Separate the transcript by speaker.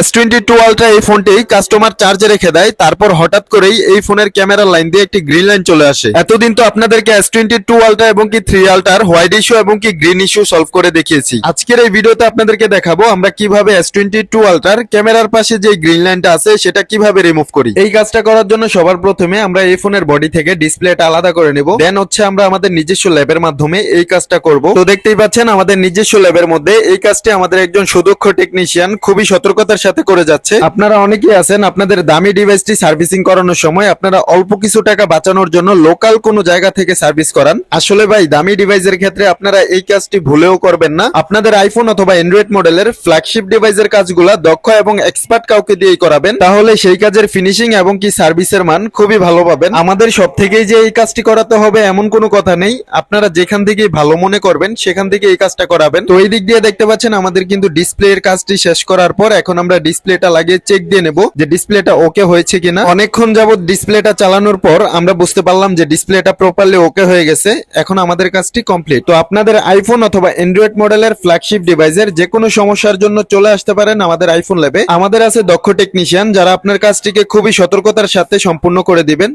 Speaker 1: S22 ultra এই ফোনটি customer চার্জে রেখে দেয়, তারপর হঠাৎ করেই এই ফোনের ক্যামেরার লাইন দিয়ে একটি গ্রিন লাইন চলে আসে। এতদিন তো আপনাদেরকে S22 আলট্রা এবং কি 3 আলট্রার হোয়াইট ইস্যু এবং কি গ্রিন ইস্যু সলভ করে দেখিয়েছি। আজকের এই ভিডিওতে আপনাদেরকে দেখাবো আমরা কিভাবে S22 আলট্রার ক্যামেরার পাশে যে গ্রিন লাইনটা আছে সেটা কিভাবে রিমুভ করি। এই কাজটা করার জন্য সবার প্রথমে আমরা এই ফোনের বডি থেকে ডিসপ্লেটা আলাদা করে নেব, দেন হচ্ছে আমরা আমাদের নিজস্ব ল্যাবের মাধ্যমে এই কাজটা করব। তো দেখতেই পাচ্ছেন আমাদের নিজস্ব ল্যাবের মধ্যে এই কাজটি আমাদের একজন সুদক্ষ টেকনিশিয়ান খুবই সতর্কতার সাথে করে যাচ্ছে। আপনারা অনেকেই আছেন আপনাদের দামি ডিভাইসটি সার্ভিসিং করানোর সময় আপনারা অল্প কিছু টাকা বাঁচানোর জন্য লোকাল কোনো জায়গা থেকে সার্ভিস করান। আসলে ভাই দামি ডিভাইসের ক্ষেত্রে আপনারা এই কাজটি ভুলেও করবেন না। আপনাদের আইফোন অথবা অ্যান্ড্রয়েড মডেলের ফ্ল্যাগশিপ ডিভাইসের কাজগুলা দক্ষ এবং এক্সপার্ট কাউকে দিয়েই করাবেন, তাহলে সেই কাজের ফিনিশিং এবং কি সার্ভিসের মান খুবই ভালো পাবেন। আমাদের সব থেকেই যে এই কাজটি করাতে হবে এমন কোনো কথা নেই, আপনারা যেখান থেকে ভালো মনে করবেন সেখান থেকে এই কাজটা করাবেন। তো এই দিক দিয়ে দেখতে পাচ্ছেন আমাদের কিন্তু ডিসপ্লে এর কাজটি শেষ করার পর এখন আমরা ডিসপ্লেটা লাগিয়ে চেক দিয়ে নেব যে ডিসপ্লেটা ওকে হয়েছে কিনা। অনেকক্ষণ যাবত ডিসপ্লেটা চালানোর পর আমরা বুঝতে পারলাম যে ডিসপ্লেটা প্রপারলি ওকে হয়ে গেছে। এখন আমাদের কাজটি কমপ্লিট। তো আপনাদের আইফোন অথবা অ্যান্ড্রয়েড মডেলের ফ্ল্যাগশিপ ডিভাইসের যে কোনো সমস্যার জন্য চলে আসতে পারেন আমাদের আইফোন ল্যাবে। আমাদের আছে দক্ষ টেকনিশিয়ান যারা আপনার কাজটিকে খুবই সতর্কতার সাথে সম্পূর্ণ করে দিবেন।